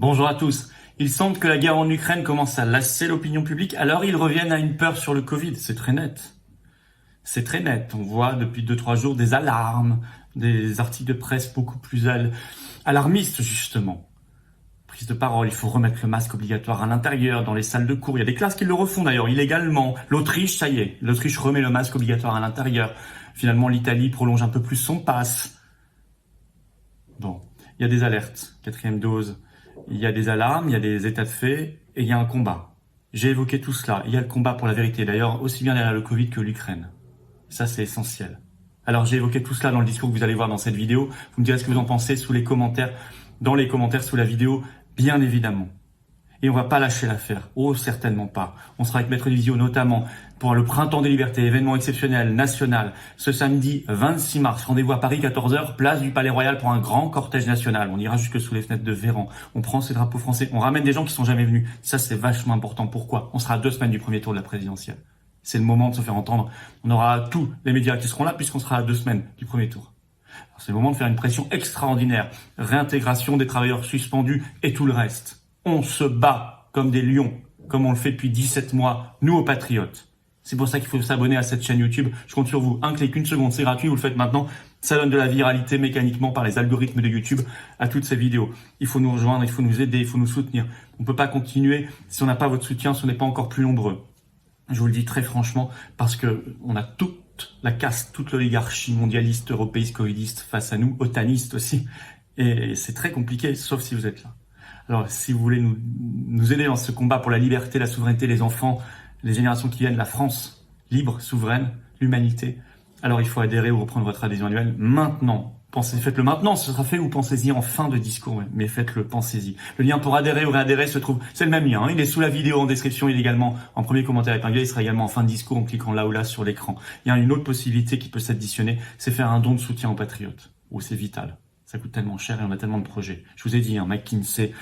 Bonjour à tous. Il semble que la guerre en Ukraine commence à lasser l'opinion publique, alors ils reviennent à une peur sur le Covid. C'est très net. C'est très net. On voit depuis 2-3 jours des alarmes, des articles de presse beaucoup plus alarmistes, justement. Prise de parole, il faut remettre le masque obligatoire à l'intérieur, dans les salles de cours. Il y a des classes qui le refont d'ailleurs, illégalement. L'Autriche, ça y est. L'Autriche remet le masque obligatoire à l'intérieur. Finalement, l'Italie prolonge un peu plus son pass. Bon, il y a des alertes. 4e dose. Il y a des alarmes, il y a des états de fait, et il y a un combat. J'ai évoqué tout cela. Il y a le combat pour la vérité, d'ailleurs, aussi bien derrière le Covid que l'Ukraine. Ça, c'est essentiel. Alors, j'ai évoqué tout cela dans le discours que vous allez voir dans cette vidéo. Vous me direz ce que vous en pensez sous les commentaires, dans les commentaires sous la vidéo, bien évidemment. Et on va pas lâcher l'affaire. Oh, certainement pas. On sera avec Maître Divisio, notamment, pour le Printemps des Libertés, événement exceptionnel, national, ce samedi 26 mars. Rendez-vous à Paris, 14h, place du Palais Royal pour un grand cortège national. On ira jusque sous les fenêtres de Véran. On prend ces drapeaux français. On ramène des gens qui sont jamais venus. Ça, c'est vachement important. Pourquoi? On sera à 2 semaines du premier tour de la présidentielle. C'est le moment de se faire entendre. On aura tous les médias qui seront là puisqu'on sera à 2 semaines du premier tour. C'est le moment de faire une pression extraordinaire. Réintégration des travailleurs suspendus et tout le reste. On se bat comme des lions, comme on le fait depuis 17 mois, nous aux patriotes. C'est pour ça qu'il faut s'abonner à cette chaîne YouTube. Je compte sur vous. Un clic, 1 seconde, c'est gratuit, vous le faites maintenant. Ça donne de la viralité mécaniquement par les algorithmes de YouTube à toutes ces vidéos. Il faut nous rejoindre, il faut nous aider, il faut nous soutenir. On ne peut pas continuer si on n'a pas votre soutien, si on n'est pas encore plus nombreux. Je vous le dis très franchement, parce que on a toute la caste, toute l'oligarchie mondialiste, européiste, covidiste face à nous, otaniste aussi. Et c'est très compliqué, sauf si vous êtes là. Alors, si vous voulez nous aider dans ce combat pour la liberté, la souveraineté, les enfants, les générations qui viennent, la France libre, souveraine, l'humanité, alors il faut adhérer ou reprendre votre adhésion annuelle maintenant. Faites-le maintenant, ce sera fait ou pensez-y en fin de discours, mais faites-le, pensez-y. Le lien pour adhérer ou réadhérer se trouve, c'est le même lien, hein, il est sous la vidéo en description, il est également en premier commentaire épinglé, il sera également en fin de discours en cliquant là ou là sur l'écran. Il y a une autre possibilité qui peut s'additionner, c'est faire un don de soutien aux patriotes, où c'est vital. Ça coûte tellement cher et on a tellement de projets. Je vous ai dit, McKinsey,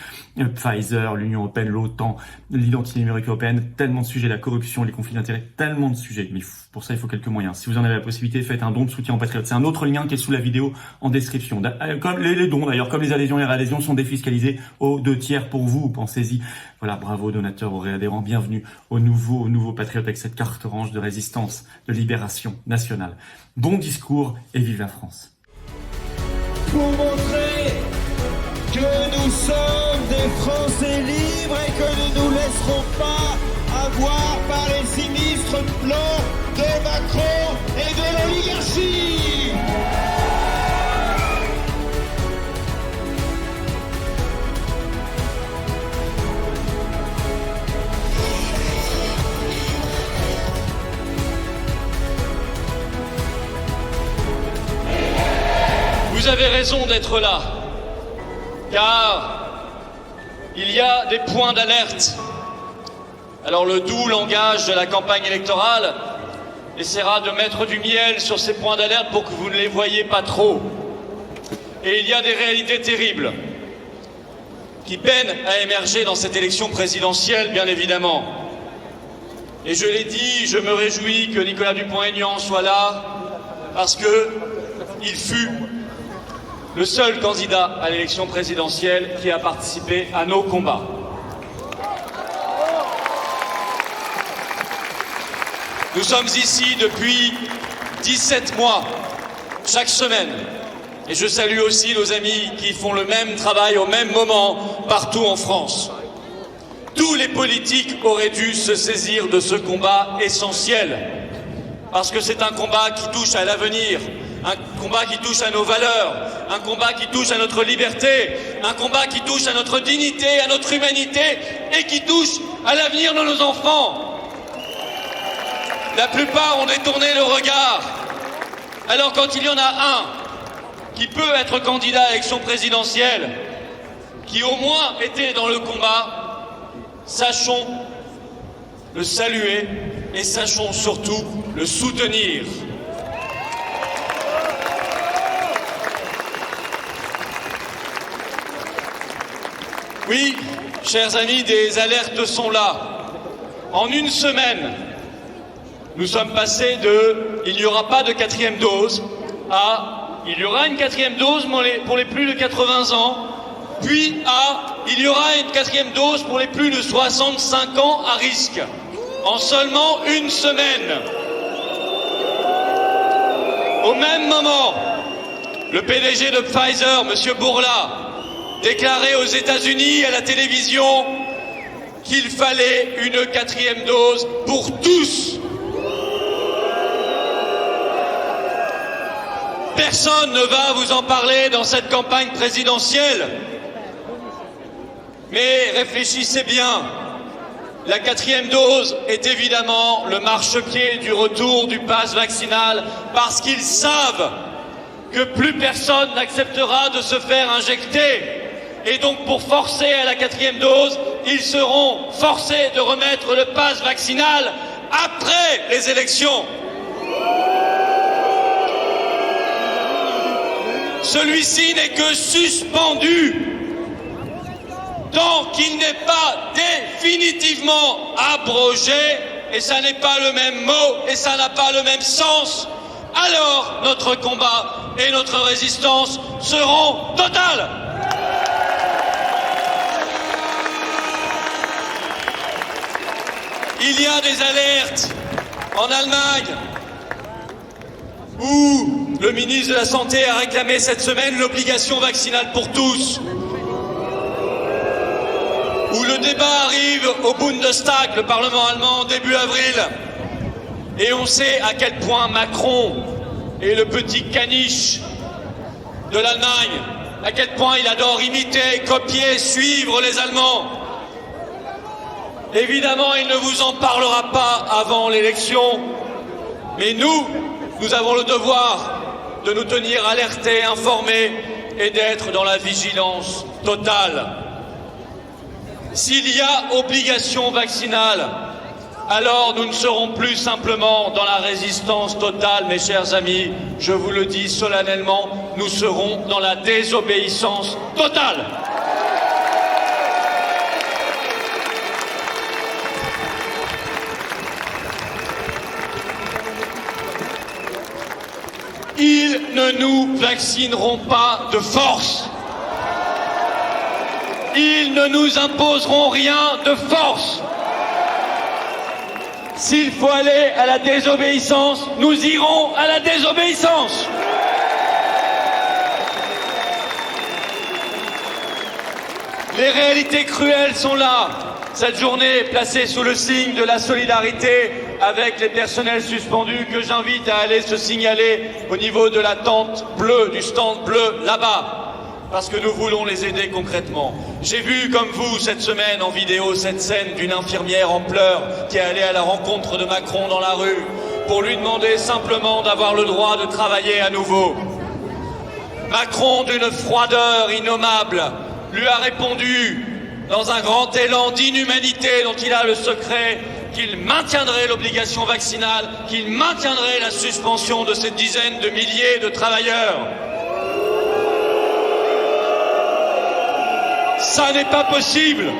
Pfizer, l'Union européenne, l'OTAN, l'identité numérique européenne, tellement de sujets, la corruption, les conflits d'intérêts, tellement de sujets. Mais pour ça, il faut quelques moyens. Si vous en avez la possibilité, faites un don de soutien aux patriotes. C'est un autre lien qui est sous la vidéo en description. Comme les dons d'ailleurs, comme les adhésions et les réadhésions sont défiscalisés aux 2/3 pour vous, pensez-y. Voilà, bravo donateurs, aux réadhérents, bienvenue aux nouveaux patriotes avec cette carte orange de résistance, de libération nationale. Bon discours et vive la France. Pour montrer que nous sommes des Français libres et que nous ne nous laisserons pas avoir par les sinistres plans de Macron et de l'oligarchie. Vous avez raison d'être là, car il y a des points d'alerte. Alors le doux langage de la campagne électorale essaiera de mettre du miel sur ces points d'alerte pour que vous ne les voyiez pas trop. Et il y a des réalités terribles qui peinent à émerger dans cette élection présidentielle, bien évidemment. Et je l'ai dit, je me réjouis que Nicolas Dupont-Aignan soit là, parce que il fut le seul candidat à l'élection présidentielle qui a participé à nos combats. Nous sommes ici depuis 17 mois, chaque semaine. Et je salue aussi nos amis qui font le même travail au même moment partout en France. Tous les politiques auraient dû se saisir de ce combat essentiel, parce que c'est un combat qui touche à l'avenir, un combat qui touche à nos valeurs, un combat qui touche à notre liberté, un combat qui touche à notre dignité, à notre humanité et qui touche à l'avenir de nos enfants. La plupart ont détourné le regard. Alors quand il y en a un qui peut être candidat à l'élection présidentielle, qui au moins était dans le combat, sachons le saluer et sachons surtout le soutenir. Oui, chers amis, des alertes sont là. En une semaine, nous sommes passés de « il n'y aura pas de 4e dose » à « il y aura une 4e dose pour les plus de 80 ans », puis à il y aura une 4e dose pour les plus de 65 ans à risque, en seulement une semaine. Au même moment, le PDG de Pfizer, M. Bourla, déclarait aux États-Unis à la télévision qu'il fallait une 4e dose pour tous. Personne ne va vous en parler dans cette campagne présidentielle. Mais réfléchissez bien. La 4e dose est évidemment le marchepied du retour du pass vaccinal parce qu'ils savent que plus personne n'acceptera de se faire injecter. Et donc pour forcer à la 4e dose, ils seront forcés de remettre le pass vaccinal après les élections. Celui-ci n'est que suspendu tant qu'il n'est pas définitivement abrogé, et ça n'est pas le même mot, et ça n'a pas le même sens, alors notre combat et notre résistance seront totales. Il y a des alertes en Allemagne où le ministre de la Santé a réclamé cette semaine l'obligation vaccinale pour tous. Où le débat arrive au Bundestag, le Parlement allemand, début avril. Et on sait à quel point Macron est le petit caniche de l'Allemagne, à quel point il adore imiter, copier, suivre les Allemands. Évidemment, il ne vous en parlera pas avant l'élection, mais nous avons le devoir de nous tenir alertés, informés et d'être dans la vigilance totale. S'il y a obligation vaccinale, alors nous ne serons plus simplement dans la résistance totale, mes chers amis, je vous le dis solennellement, nous serons dans la désobéissance totale. Ils ne nous vaccineront pas de force. Ils ne nous imposeront rien de force. S'il faut aller à la désobéissance, nous irons à la désobéissance. Les réalités cruelles sont là. Cette journée est placée sous le signe de la solidarité avec les personnels suspendus que j'invite à aller se signaler au niveau de la tente bleue, du stand bleu là-bas. Parce que nous voulons les aider concrètement. J'ai vu, comme vous, cette semaine en vidéo, cette scène d'une infirmière en pleurs qui est allée à la rencontre de Macron dans la rue pour lui demander simplement d'avoir le droit de travailler à nouveau. Macron, d'une froideur innommable, lui a répondu dans un grand élan d'inhumanité dont il a le secret qu'il maintiendrait l'obligation vaccinale, qu'il maintiendrait la suspension de ces dizaines de milliers de travailleurs. Ça n'est pas possible.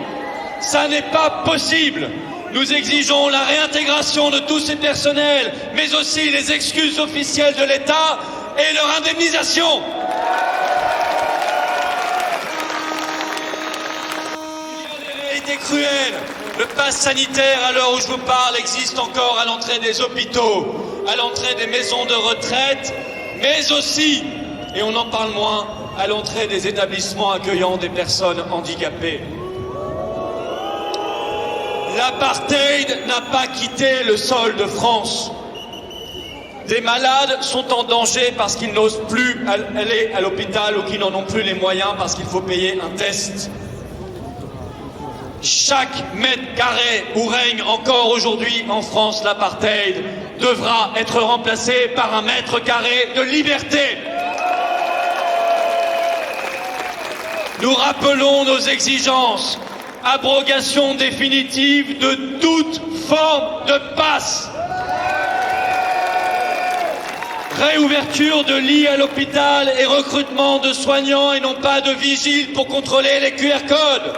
Ça n'est pas possible. Nous exigeons la réintégration de tous ces personnels, mais aussi les excuses officielles de l'État et leur indemnisation. Il y a des réalités cruelles. Le pass sanitaire, à l'heure où je vous parle, existe encore à l'entrée des hôpitaux, à l'entrée des maisons de retraite, mais aussi, et on en parle moins, à l'entrée des établissements accueillant des personnes handicapées. L'apartheid n'a pas quitté le sol de France. Des malades sont en danger parce qu'ils n'osent plus aller à l'hôpital ou qu'ils n'en ont plus les moyens parce qu'il faut payer un test. Chaque mètre carré où règne encore aujourd'hui en France l'apartheid devra être remplacé par un mètre carré de liberté. Nous rappelons nos exigences. Abrogation définitive de toute forme de passe. Réouverture de lits à l'hôpital et recrutement de soignants et non pas de vigiles pour contrôler les QR codes.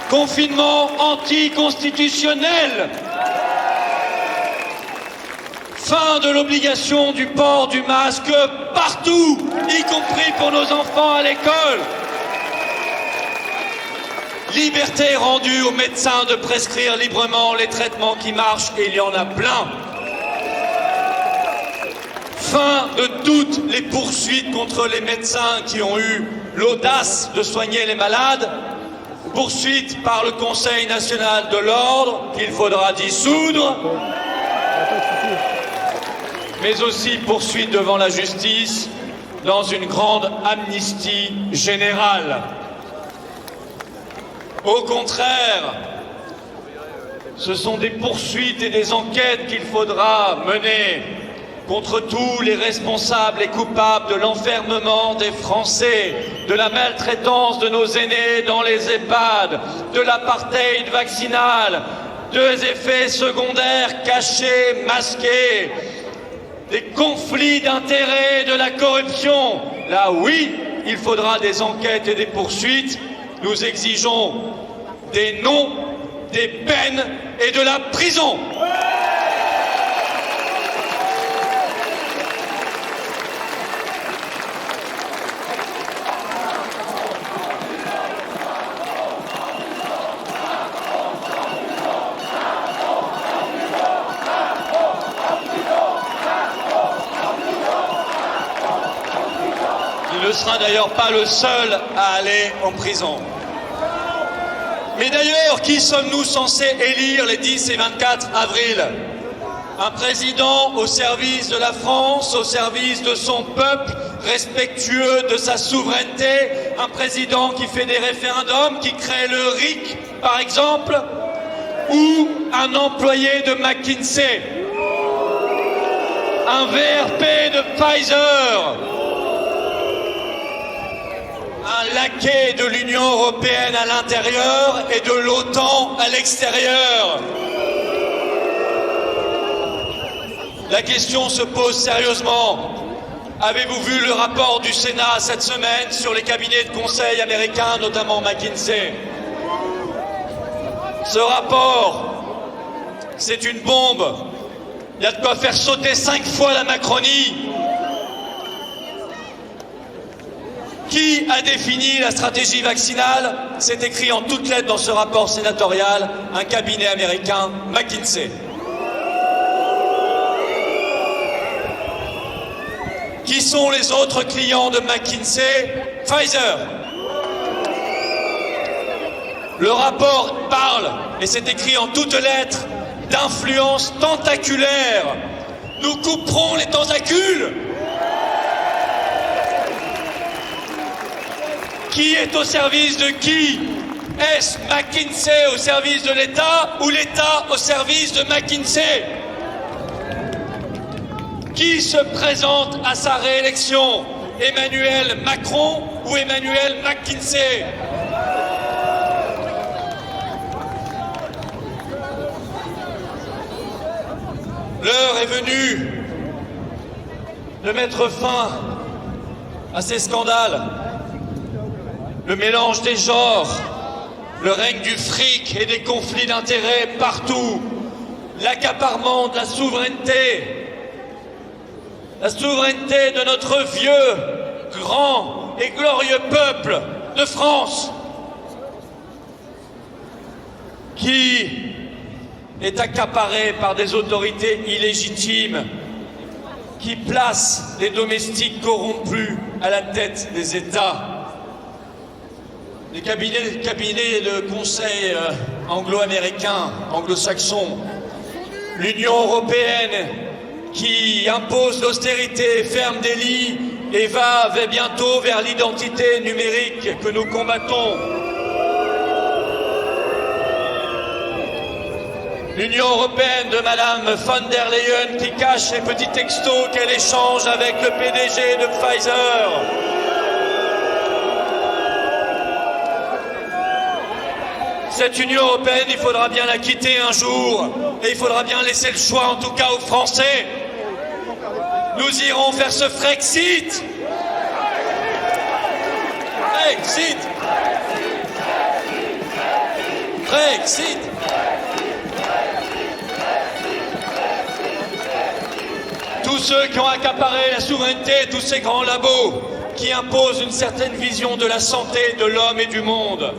Confinement anticonstitutionnel. Fin de l'obligation du port du masque partout, y compris pour nos enfants à l'école. Liberté rendue aux médecins de prescrire librement les traitements qui marchent, et il y en a plein. Fin de toutes les poursuites contre les médecins qui ont eu l'audace de soigner les malades. Poursuite par le Conseil national de l'ordre, qu'il faudra dissoudre. Mais aussi poursuite devant la justice dans une grande amnistie générale. Au contraire, ce sont des poursuites et des enquêtes qu'il faudra mener contre tous les responsables et coupables de l'enfermement des Français, de la maltraitance de nos aînés dans les EHPAD, de l'apartheid vaccinal, des effets secondaires cachés, masqués, des conflits d'intérêts, de la corruption. Là, oui, il faudra des enquêtes et des poursuites. Nous exigeons des noms, des peines et de la prison. Il ne sera d'ailleurs pas le seul à aller en prison. Mais d'ailleurs, qui sommes-nous censés élire les 10 et 24 avril? Un président au service de la France, au service de son peuple, respectueux de sa souveraineté, un président qui fait des référendums, qui crée le RIC, par exemple, ou un employé de McKinsey, un VRP de Pfizer, un laquais de l'Union européenne à l'intérieur et de l'OTAN à l'extérieur. La question se pose sérieusement. Avez-vous vu le rapport du Sénat cette semaine sur les cabinets de conseil américains, notamment McKinsey? Ce rapport, c'est une bombe. Il y a de quoi faire sauter 5 fois la Macronie. Qui a défini la stratégie vaccinale? C'est écrit en toutes lettres dans ce rapport sénatorial, un cabinet américain, McKinsey. Qui sont les autres clients de McKinsey? Pfizer. Le rapport parle, et c'est écrit en toutes lettres, d'influence tentaculaire. Nous couperons les tentacules. Qui est au service de qui? Est-ce McKinsey au service de l'État ou l'État au service de McKinsey? Qui se présente à sa réélection? Emmanuel Macron ou Emmanuel McKinsey? L'heure est venue de mettre fin à ces scandales. Le mélange des genres, le règne du fric et des conflits d'intérêts partout, l'accaparement de la souveraineté de notre vieux, grand et glorieux peuple de France, qui est accaparé par des autorités illégitimes, qui placent les domestiques corrompus à la tête des États. Les cabinets de conseil anglo-américains, anglo-saxons, l'Union européenne qui impose l'austérité, ferme des lits et va bientôt vers l'identité numérique que nous combattons. L'Union européenne de Madame von der Leyen qui cache les petits textos qu'elle échange avec le PDG de Pfizer. Cette Union européenne, il faudra bien la quitter un jour, et il faudra bien laisser le choix, en tout cas aux Français. Nous irons faire ce Frexit. Frexit. Frexit. Tous ceux qui ont accaparé la souveraineté, tous ces grands labos qui imposent une certaine vision de la santé de l'homme et du monde.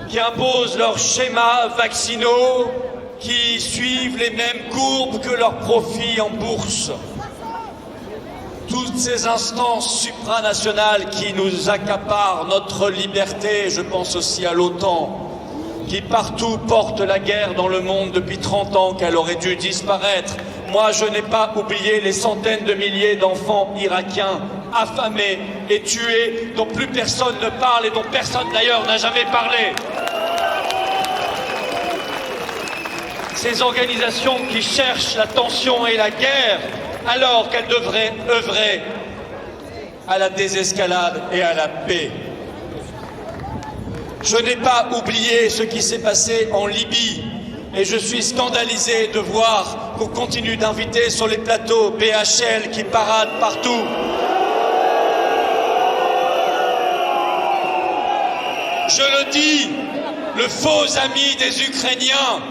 qui imposent leurs schémas vaccinaux, qui suivent les mêmes courbes que leurs profits en bourse. Toutes ces instances supranationales qui nous accaparent notre liberté, je pense aussi à l'OTAN, qui partout portent la guerre dans le monde depuis 30 ans qu'elle aurait dû disparaître. Moi, je n'ai pas oublié les centaines de milliers d'enfants irakiens affamés et tués, dont plus personne ne parle et dont personne d'ailleurs n'a jamais parlé. Ces organisations qui cherchent la tension et la guerre alors qu'elles devraient œuvrer à la désescalade et à la paix. Je n'ai pas oublié ce qui s'est passé en Libye et je suis scandalisé de voir qu'on continue d'inviter sur les plateaux BHL qui paradent partout. Je le dis, le faux ami des Ukrainiens,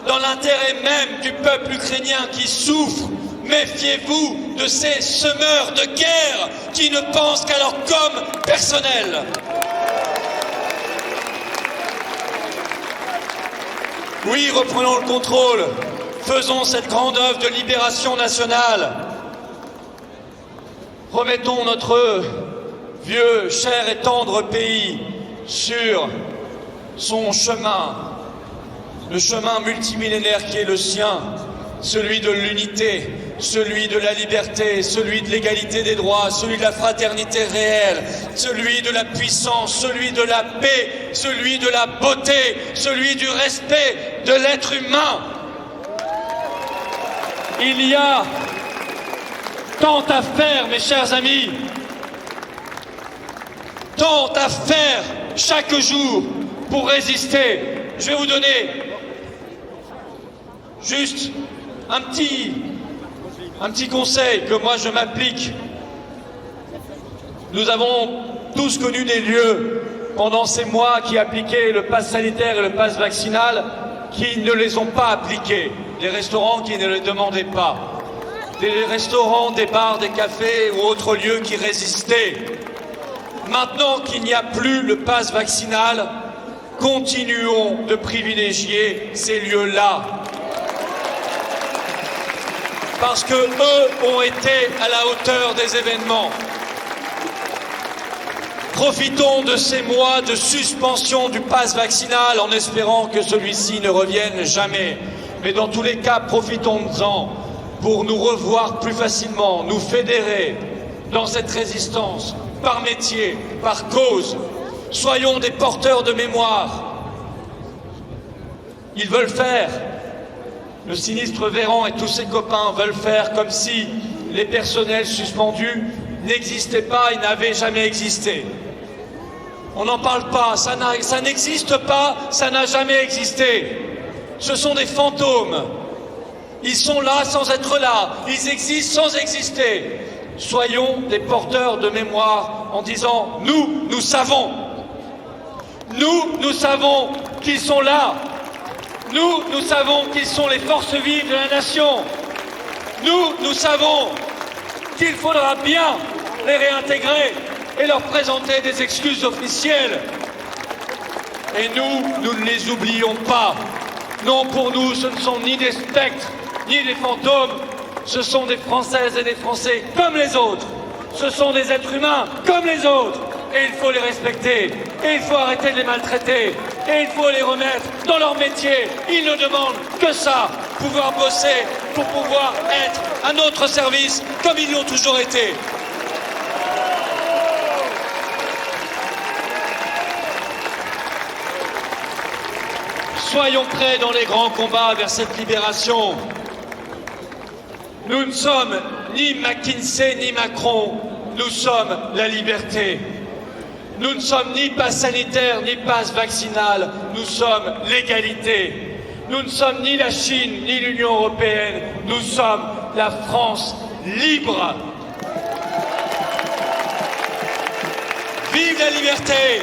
dans l'intérêt même du peuple ukrainien qui souffre, méfiez-vous de ces semeurs de guerre qui ne pensent qu'à leur com personnel. Oui, reprenons le contrôle. Faisons cette grande œuvre de libération nationale. Remettons notre vieux, cher et tendre pays sur son chemin, le chemin multimillénaire qui est le sien, celui de l'unité, celui de la liberté, celui de l'égalité des droits, celui de la fraternité réelle, celui de la puissance, celui de la paix, celui de la beauté, celui du respect de l'être humain. Il y a tant à faire, mes chers amis, tant à faire chaque jour pour résister. Je vais vous donner juste un petit conseil que moi je m'applique. Nous avons tous connu des lieux pendant ces mois qui appliquaient le pass sanitaire et le pass vaccinal qui ne les ont pas appliqués. Des restaurants qui ne les demandaient pas. Des restaurants, des bars, des cafés ou autres lieux qui résistaient. Maintenant qu'il n'y a plus le pass vaccinal, continuons de privilégier ces lieux-là. Parce que eux ont été à la hauteur des événements. Profitons de ces mois de suspension du pass vaccinal en espérant que celui-ci ne revienne jamais. Mais dans tous les cas, profitons-en pour nous revoir plus facilement, nous fédérer dans cette résistance, par métier, par cause. Soyons des porteurs de mémoire. Ils veulent faire. Le sinistre Véran et tous ses copains veulent faire comme si les personnels suspendus n'existaient pas et n'avaient jamais existé. On n'en parle pas, ça n'existe pas, ça n'a jamais existé. Ce sont des fantômes. Ils sont là sans être là, ils existent sans exister. Soyons des porteurs de mémoire en disant « nous savons. Nous savons qu'ils sont là. Nous savons qu'ils sont les forces vives de la nation. Nous savons qu'il faudra bien les réintégrer et leur présenter des excuses officielles. Et nous ne les oublions pas. Non, pour nous, ce ne sont ni des spectres, ni des fantômes. Ce sont des Françaises et des Français comme les autres. Ce sont des êtres humains comme les autres. Et il faut les respecter. Et il faut arrêter de les maltraiter. Et il faut les remettre dans leur métier. Ils ne demandent que ça, pouvoir bosser pour pouvoir être à notre service comme ils l'ont toujours été. Soyons prêts dans les grands combats vers cette libération. Nous ne sommes ni McKinsey ni Macron, nous sommes la liberté. Nous ne sommes ni pass sanitaire ni pass vaccinal, nous sommes l'égalité. Nous ne sommes ni la Chine ni l'Union européenne, nous sommes la France libre. Vive la liberté,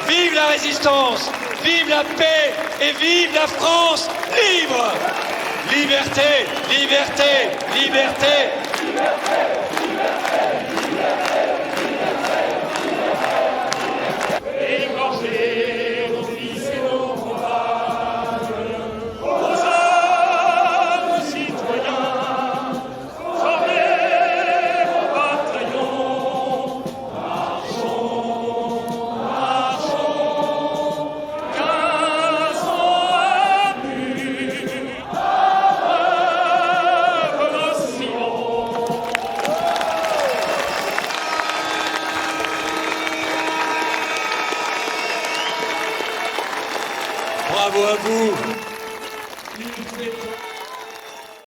vive la résistance, vive la paix et vive la France libre. Liberté, liberté, liberté. Les Français, nos fils et nos Bravo à vous. Il fait